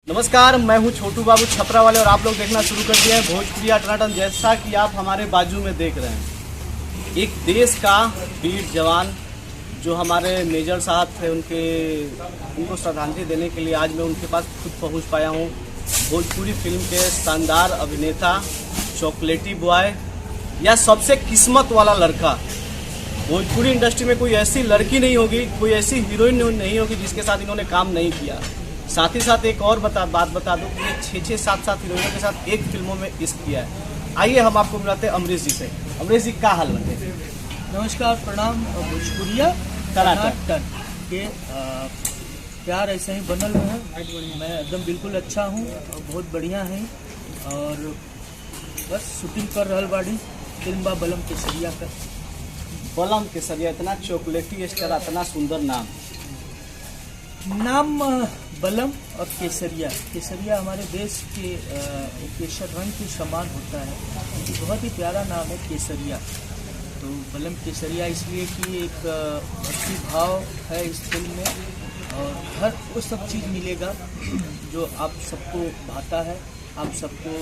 नमस्कार, मैं हूं छोटू बाबू छपरा वाले और आप लोग देखना शुरू कर दिया है भोजपुरी टनाटन। जैसा कि आप हमारे बाजू में देख रहे हैं, एक देश का वीर जवान जो हमारे मेजर साहब थे, उनको श्रद्धांजलि देने के लिए आज मैं उनके पास खुद पहुंच पाया हूं। भोजपुरी फिल्म के शानदार अभिनेता, चॉकलेटी बॉय या सबसे किस्मत वाला लड़का। भोजपुरी इंडस्ट्री में कोई ऐसी लड़की नहीं होगी, कोई ऐसी हीरोइन नहीं होगी जिसके साथ इन्होंने काम नहीं किया। साथ ही साथ एक और बात बता दूं कि 6-6, 7-7 हीरोइनों के साथ एक फिल्मों में इश्क किया है। आइए हम आपको मिलाते हैं अमरीश जी से। अमरीश जी, क्या हाल बते? नमस्कार, प्रणाम। भोजपुरिया टनाटन के प्यार ऐसे ही बनल है। मैं एकदम बिल्कुल अच्छा हूँ, बहुत बढ़िया है और बस शूटिंग कर रहल बाड़ी फिल्म बा बलम केसरिया का। बलम केसरिया, इतना चॉकलेटी स्टार, इतना सुंदर नाम बलम और केसरिया। केसरिया हमारे देश के केसर रंग के समान होता है, बहुत ही प्यारा नाम है केसरिया। तो बलम केसरिया इसलिए कि एक भक्ति भाव है इस फिल्म में और हर वो सब चीज़ मिलेगा जो आप सबको भाता है, आप सबको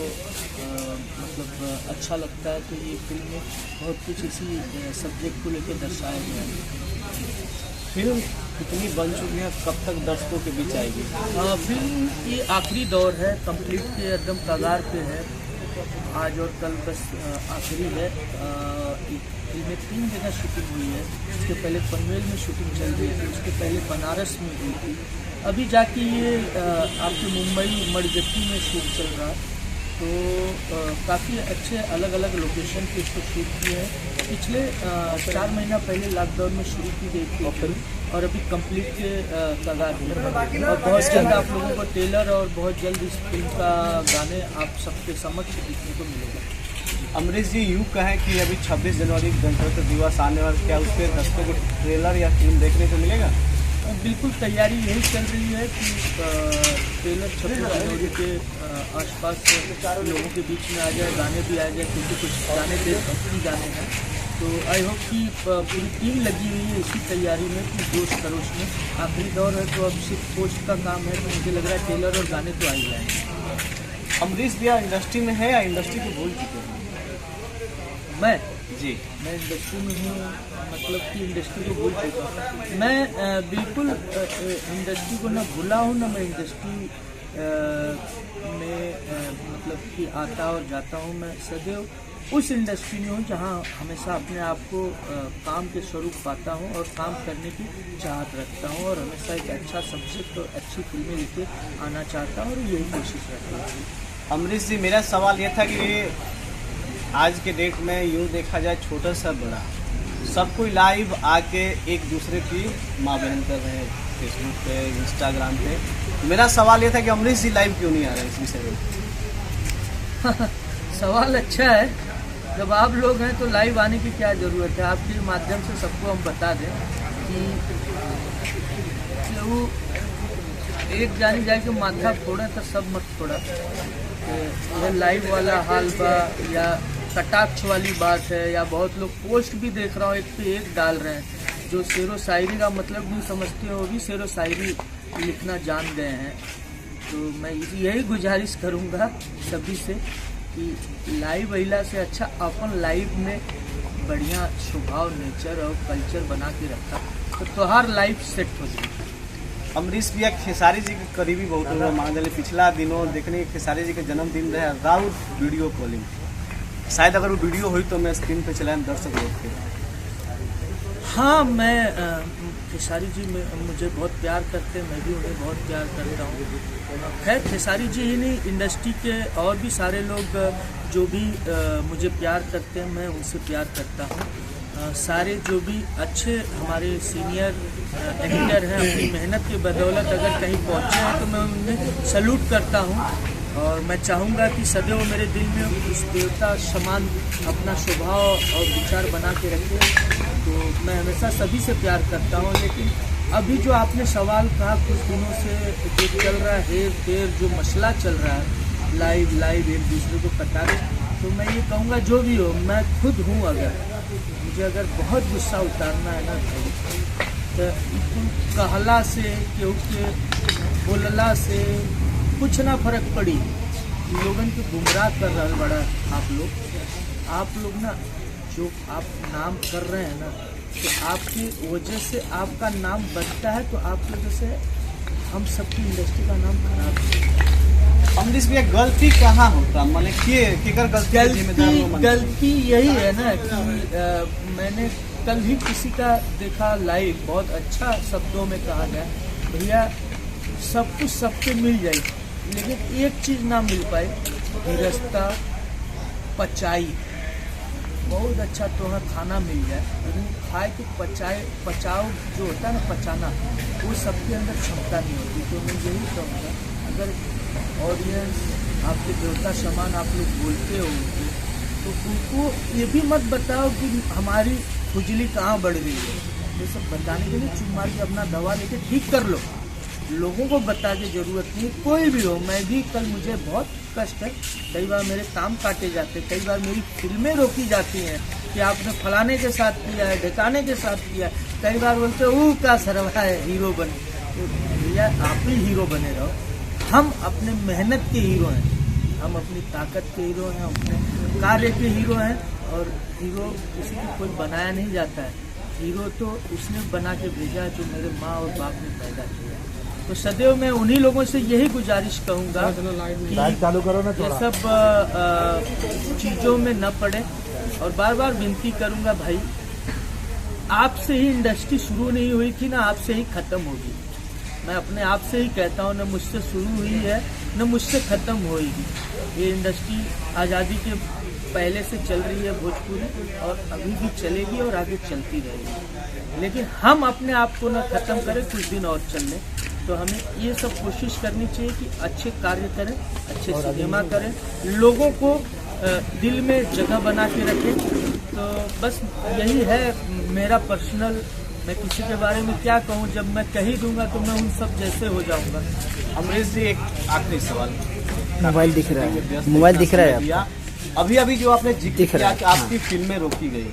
मतलब अच्छा लगता है। तो ये फिल्म में बहुत कुछ इसी सब्जेक्ट को लेकर दर्शाया गया है। फिल्म कितनी बन चुकी है, कब तक दर्शकों के बीच आएगी? फिल्म की आखिरी दौर है, कंप्लीट के एकदम कगार पे है। आज और कल बस आखिरी है। फिल्म में 3 जगह शूटिंग हुई है। उसके पहले पनवेल में शूटिंग चल रही थी, उसके पहले बनारस में हुई थी, अभी जाके ये आपके मुंबई मड़गट्टी में शूट चल रहा है। तो काफ़ी अच्छे अलग अलग लोकेशन पे इसको शूट किए हैं। पिछले 4 महीना पहले लॉकडाउन में शुरू की गई थी फिल्म और अभी कंप्लीट के कगार है और बहुत जल्द आप लोगों को ट्रेलर और बहुत जल्द इस फिल्म का गाने आप सबके समक्ष देखने को मिलेगा। अमरीश जी, यूँ कहें कि अभी 26 जनवरी गणतंत्र दिवस आने वाला, क्या उसके दर्शकों को ट्रेलर या फिल्म देखने को मिलेगा? बिल्कुल तैयारी यही चल रही है कि ट्रेलर 26 जनवरी के आसपास लोगों के बीच में आ जाए, गाने भी आ जाए, क्योंकि कुछ गाने देशभक्ति गाने हैं। तो आई होप कि पूरी टीम लगी हुई है इसी तैयारी में कि जोश खरोश में। आखिरी दौर है तो अब सिर्फ पोस्ट का काम है, तो मुझे लग रहा है ट्रेलर और गाने तो आ ही जाएंगे। अमरीश भैया इंडस्ट्री में है या इंडस्ट्री को भूल चुके हैं? मैं इंडस्ट्री में हूँ, मतलब कि इंडस्ट्री को भूल चुका हूँ। मैं बिल्कुल इंडस्ट्री को ना भूला हूँ, ना मैं इंडस्ट्री में मतलब कि आता और जाता हूँ। मैं सदैव उस इंडस्ट्री में हूँ जहाँ हमेशा अपने आप को काम के स्वरूप पाता हूँ और काम करने की चाहत रखता हूँ और हमेशा एक अच्छा सब्जेक्ट और अच्छी फिल्में लेके आना चाहता हूँ और यही कोशिश रहती है। अमरीश जी, मेरा सवाल ये था कि आज के डेट में यूँ देखा जाए, छोटा सा बड़ा सब कोई लाइव आके एक दूसरे की माँ बहन कर रहे हैं फेसबुक पे, इंस्टाग्राम पे। मेरा सवाल ये था कि अमरीश जी लाइव क्यों नहीं आ रहे हैं इस विषय में? सवाल अच्छा है। जब आप लोग हैं तो लाइव आने की क्या ज़रूरत है। आपके माध्यम से सबको हम बता दें कि वो एक जानी जाए कि माथा फोड़ा तो सब मत फोड़ा। यह लाइव वाला हाल बा या कटाक्ष वाली बात है, या बहुत लोग पोस्ट भी देख रहा हूँ एक पे एक डाल रहे हैं जो शेरो शायरी का मतलब नहीं समझते हो, वो भी शेरो शायरी लिखना जान गए हैं। तो मैं यही गुजारिश करूँगा सभी से कि लाइव अहिला से अच्छा अपन लाइव में बढ़िया स्वभाव, नेचर और कल्चर बना के रखा तो हर लाइफ सेट हो जाए। अमरीश भैया खेसारी जी के करीबी बहुत लोग मान चले, पिछला दिनों देखने खेसारी जी का जन्मदिन रहे, राउत वीडियो कॉलिंग। शायद अगर वो वीडियो हुई तो मैं स्क्रीन पे चलाएं दर्शक लोग के। हाँ, मैं खेसारी जी मुझे बहुत प्यार करते हैं, मैं भी उन्हें बहुत प्यार करता हूँ। खैर खेसारी जी ही नहीं, इंडस्ट्री के और भी सारे लोग जो भी मुझे प्यार करते हैं, मैं उनसे प्यार करता हूँ। सारे जो भी अच्छे हमारे सीनियर एक्टर हैं, अपनी मेहनत की बदौलत अगर कहीं पहुँचे हैं तो मैं उन्हें सैल्यूट करता हूँ और मैं चाहूँगा कि सदैव मेरे दिल में उस देवता समान अपना स्वभाव और विचार बना के रखें। तो मैं हमेशा सभी से प्यार करता हूँ। लेकिन अभी जो आपने सवाल कहा, कुछ दिनों से जो चल रहा है हेर फेर, जो मसला चल रहा है लाइव एक दूसरे को कटा रहे, तो मैं ये कहूँगा जो भी हो, मैं खुद हूँ, अगर बहुत गुस्सा उतारना है ना तो कहला से, केहू के बोलला से, कुछ ना फर्क पड़ी, लोगन के गुमराह कर रहा बड़ा आप लोग ना, जो आप नाम कर रहे हैं ना, तो आपकी वजह से आपका नाम बढ़ता है, तो आपकी वजह से हम सबकी इंडस्ट्री का नाम खराब है। अमरीश भैया गलती कहाँ होता, मतलब केकर गलती यही है ना कि मैंने कल ही किसी का देखा लाइव, बहुत अच्छा शब्दों में कहा गया, भैया सब कुछ सबके मिल जाए, लेकिन एक चीज़ ना मिल पाए, धीरजता, पचाई। बहुत अच्छा तुम्हें खाना मिल जाए, लेकिन खाए के पचाओ जो होता है ना, पचाना, वो सबके अंदर क्षमता नहीं होती। तो मैं यही कहूँगा, अगर ऑडियंस आपके देवता समान आप लोग बोलते हो तो उनको ये भी मत बताओ कि हमारी खुजली कहाँ बढ़ गई है। ये सब बताने के लिए चुप मार के अपना दवा लेके ठीक कर लो, लोगों को बता के जरूरत नहीं। कोई भी हो, मैं भी कल मुझे बहुत कष्ट है, कई बार मेरे काम काटे जाते, कई बार मेरी फिल्में रोकी जाती हैं कि आपने फलाने के साथ किया है, ढकाने के साथ किया है। कई बार बोलते वो क्या सरवा है, हीरो बने। तो भैया आप ही हीरो बने रहो, हम अपने मेहनत के हीरो हैं, हम अपनी ताकत के हीरो हैं, अपने कार्य के हीरो हैं। और हीरो किसी को कोई बनाया नहीं जाता है, हीरो तो उसने बना के भेजा है जो मेरे माँ और बाप ने पैदा किया। तो सदैव मैं उन्हीं लोगों से यही गुजारिश कहूँगा कि ये सब चीज़ों में न पड़े। और बार बार विनती करूँगा, भाई आपसे ही इंडस्ट्री शुरू नहीं हुई थी ना, आपसे ही ख़त्म होगी। मैं अपने आप से ही कहता हूँ, न मुझसे शुरू हुई है न मुझसे ख़त्म होगी। ये इंडस्ट्री आज़ादी के पहले से चल रही है भोजपुरी, और अभी भी चलेगी और आगे चलती रहेगी। लेकिन हम अपने आप को न ख़त्म करें, कुछ दिन और चल लें। तो हमें ये सब कोशिश करनी चाहिए कि अच्छे कार्य करें, अच्छे सिनेमा करें, लोगों को दिल में जगह बना के रखें। तो बस यही है मेरा पर्सनल, मैं किसी के बारे में क्या कहूँ, जब मैं कह ही दूंगा तो मैं उन सब जैसे हो जाऊंगा। अमरीश जी एक आखिरी सवाल, मोबाइल दिख रहा है, मोबाइल दिख रहा है। अभी जो आपने जिक्र किया कि आपकी फिल्में रोकी गई,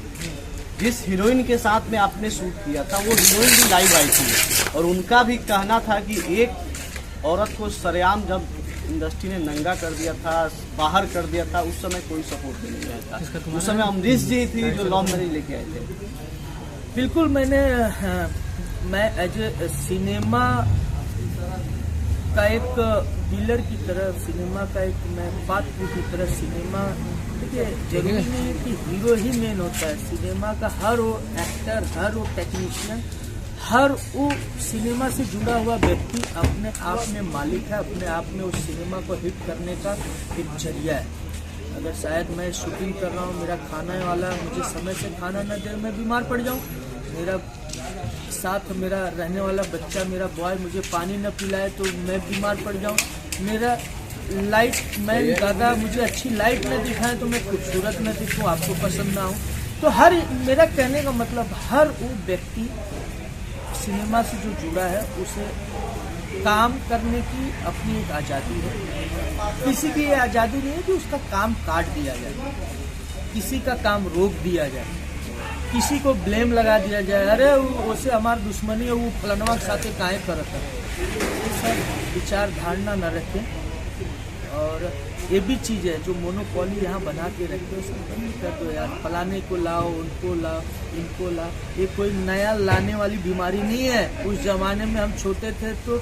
जिस हीरोइन के साथ में आपने शूट किया था वो हीरोइन भी लाइव आई थी, और उनका भी कहना था कि एक औरत को सरेआम जब इंडस्ट्री ने नंगा कर दिया था, बाहर कर दिया था, उस समय कोई सपोर्ट नहीं आया था। उस समय अमरीश जी थी जो लव मैरिज लेके आए थे। बिल्कुल, मैं एज ए सिनेमा का एक डीलर की तरह, सिनेमा का एक मैं पात्र की तरह, सिनेमा देखिए जरूरी नहीं है कि हीरो ही मेन होता है। सिनेमा का हर वो एक्टर, हर वो टेक्नीशियन, हर वो सिनेमा से जुड़ा हुआ व्यक्ति अपने आप में मालिक है, अपने आप में उस सिनेमा को हिट करने का एक जरिया है। अगर शायद मैं शूटिंग कर रहा हूँ, मेरा खाने वाला मुझे समय से खाना न दे, मैं बीमार पड़ जाऊँ, मेरा साथ मेरा रहने वाला बच्चा, मेरा बॉय मुझे पानी न पिलाए तो मैं बीमार पड़ जाऊँ, मेरा लाइट मैन दादा मुझे अच्छी लाइट न दिखाएं तो मैं खूबसूरत न दिखूँ, आपको पसंद ना हो। तो हर, मेरा कहने का मतलब हर वो व्यक्ति सिनेमा से जो जुड़ा है उसे काम करने की अपनी एक आज़ादी है। किसी की ये आज़ादी नहीं है कि उसका काम काट दिया जाए, किसी का काम रोक दिया जाए, किसी को ब्लेम लगा दिया जाए, अरे उसे हमारी दुश्मनी है, वो फलनवा के साथ काहे करता है। ये सब विचार धारणा न रखें। और ये भी चीज़ है जो मोनोपोली यहाँ बना के रखते हो, सब बंद कर दो यार, फलाने को लाओ, उनको लाओ, इनको लाओ। ये कोई नया लाने वाली बीमारी नहीं है। उस जमाने में हम छोटे थे तो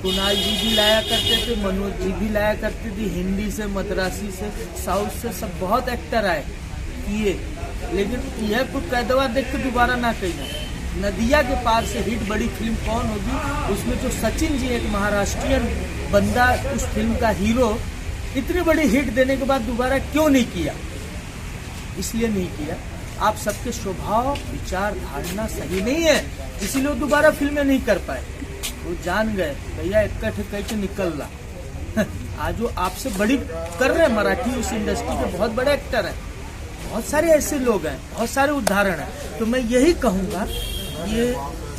कुणाल जी भी लाया करते थे, मनोज जी भी लाया करते थे, हिंदी से, मद्रासी से, साउथ से, सब बहुत एक्टर आए किए, लेकिन यह कुछ कैदवा देख के दोबारा ना कहना। नदिया के पार से हिट बड़ी फिल्म कौन होगी, उसमें जो सचिन जी एक महाराष्ट्रियन बंदा, उस फिल्म का हीरो, इतनी बड़ी हिट देने के बाद दोबारा क्यों नहीं किया? इसलिए नहीं किया, आप सबके स्वभाव, विचार, धारणा सही नहीं है, इसीलिए दोबारा फिल्में नहीं कर पाए। वो जान गए भैया इकट्ठे कैसे निकल रहा। आज वो आपसे बड़ी कर रहे हैं, मराठी उस इंडस्ट्री के बहुत बड़े एक्टर हैं, बहुत सारे ऐसे लोग हैं, बहुत सारे उदाहरण हैं। तो मैं यही कहूँगा, ये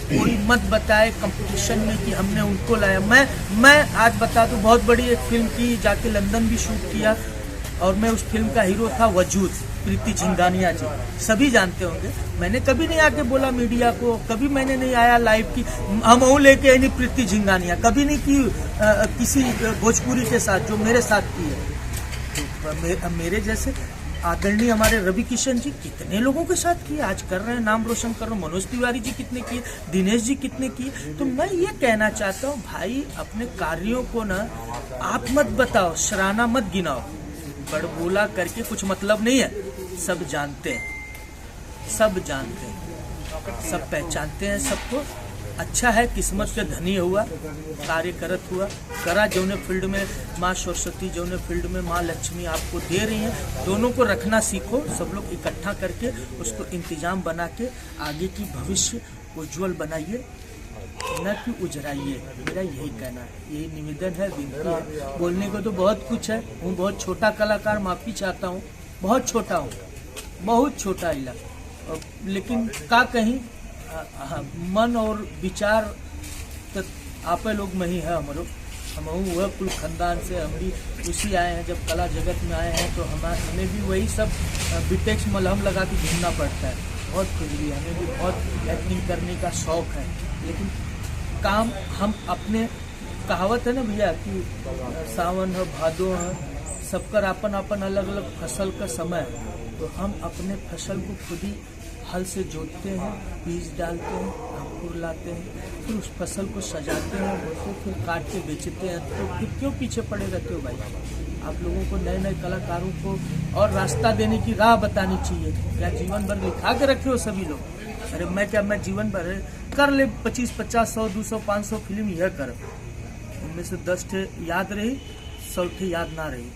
कोई मत बताए कंपटीशन में कि हमने उनको लाया। मैं आज बता दूं, बहुत बड़ी एक फिल्म की, जाके लंदन भी शूट किया, और मैं उस फिल्म का हीरो था वजूद, प्रीति झिंगानिया जी, सभी जानते होंगे। मैंने कभी नहीं आके बोला मीडिया को, कभी मैंने नहीं आया लाइव की हम लेके नहीं प्रीति झिंगानिया, कभी नहीं की किसी भोजपुरी के साथ जो मेरे साथ की है। तो मेरे जैसे आदरणीय हमारे रवि किशन जी कितने लोगों के साथ किए, आज कर रहे हैं, नाम रोशन कर रहे हैं। मनोज तिवारी जी कितने किए, दिनेश जी कितने किए। तो मैं ये कहना चाहता हूँ भाई, अपने कार्यों को ना आप मत बताओ, शराना मत गिनाओ, बड़बोला करके कुछ मतलब नहीं है। सब जानते हैं, सब जानते हैं, सब पहचानते हैं सबको। अच्छा है, किस्मत से धनी हुआ, कार्य करत हुआ, करा जौने फील्ड में माँ सरस्वती, जौने फील्ड में माँ लक्ष्मी आपको दे रही हैं, दोनों को रखना सीखो। सब लोग इकट्ठा करके उसको इंतजाम बना के आगे की भविष्य उज्जवल बनाइए, न कि उजराइए। मेरा यही कहना है, यही निवेदन है, विनती है। बोलने को तो बहुत कुछ है, हूँ बहुत छोटा कलाकार, माफ़ी चाहता हूँ, बहुत छोटा हूँ, बहुत छोटा इलाका, लेकिन का कहीं मन और विचार तो आप लोग में ही है। हम वह कुल खानदान से, हम भी उसी आए हैं। जब कला जगत में आए हैं तो हमें भी वही सब बिटेक्स मलहम लगा के घूमना पड़ता है। बहुत खुजली, हमें भी बहुत एक्टिंग करने का शौक है, लेकिन काम हम अपने, कहावत है ना भैया कि सावन है, भादो है, सबका अपन अपन अलग अलग फसल का समय है। तो हम अपने फसल को खुद ही हल से जोतते हैं, बीज डालते हैं, अंकुर लाते हैं, फिर उस फसल को सजाते हैं, उसको फिर काट के बेचते हैं। तो फिर क्यों पीछे पड़े रहते हो भाई? आप लोगों को नए नए कलाकारों को और रास्ता देने की राह बतानी चाहिए। क्या जीवन भर लिखा के रखे हो सभी लोग? अरे मैं जीवन भर कर ले 25, 50, 100, 200, 500 फिल्म यह कर, उनमें से 10 ठे याद रही, 100 ठे याद ना रही,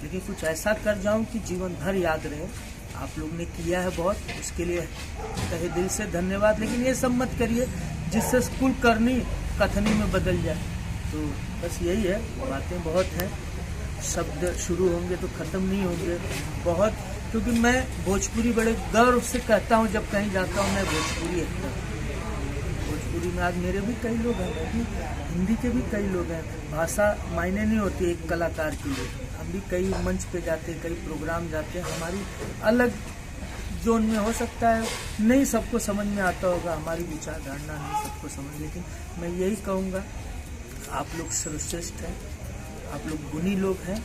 लेकिन कुछ ऐसा कर जाऊं कि जीवन भर याद रहे। आप लोग ने किया है बहुत, उसके लिए तहे दिल से धन्यवाद। लेकिन ये सब मत करिए जिससे कुल करनी कथनी में बदल जाए। तो बस यही है, बातें बहुत हैं, शब्द शुरू होंगे तो ख़त्म नहीं होंगे बहुत, क्योंकि मैं भोजपुरी बड़े गर्व से कहता हूँ। जब कहीं जाता हूँ मैं भोजपुरी एक्टर, भोजपुरी में आज मेरे भी कई लोग हैं, मैं भी हिंदी के भी कई लोग हैं। भाषा मायने नहीं होती एक कलाकार के लिए। हम भी कई मंच पे जाते हैं, कई प्रोग्राम जाते हैं, हमारी अलग जोन में हो सकता है, नहीं सबको समझ में आता होगा, हमारी विचारधारणा नहीं सबको समझ, लेकिन मैं यही कहूँगा आप लोग सर्वश्रेष्ठ हैं, आप लोग गुणी लोग हैं।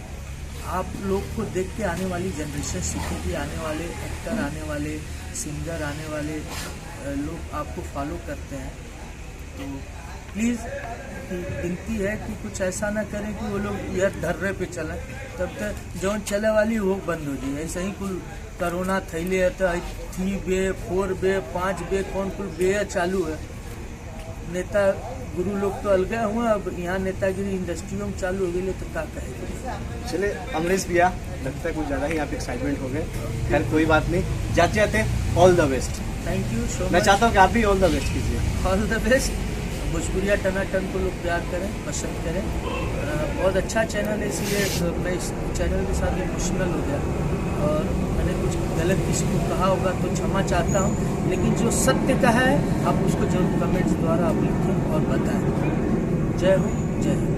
आप लोग को देख के आने वाली जनरेशन सीखेगी, आने वाले एक्टर, आने वाले सिंगर, आने वाले लोग आपको फॉलो करते हैं। तो प्लीज़ विनती है कि कुछ ऐसा ना करें कि वो लोग यह धर्रे पे चलें, तब तक जौन चले वाली वो बंद हो जाए। ऐसे ही कुल कोरोना थैले है तो 3 बे 4 बे 5 बे कौन कुल बे चालू है। नेता गुरु लोग तो अलग हुए, अब यहाँ नेतागिरी इंडस्ट्रियों में चालू हो गई, तो क्या कहेंगे। चले अमरीश भैया, लगता है कुछ ज़्यादा ही आप एक्साइटमेंट हो गए। खैर कोई बात नहीं, जाते जाते all the best. Thank you so much. मैं चाहता हूँ कि आप भी ऑल द बेस्ट कीजिए। All the best. Bhojpuriya Tanatan को लोग प्यार करें, पसंद करें। बहुत अच्छा चैनल है, इसलिए मैं इस चैनल के साथ इमोशनल हो गया, और मैंने कुछ गलत किसी को कहा होगा तो क्षमा चाहता हूँ, लेकिन जो सत्य का है आप उसको जरूर कमेंट्स द्वारा आप लिखें और बताएं। जय हो, जय हिंद।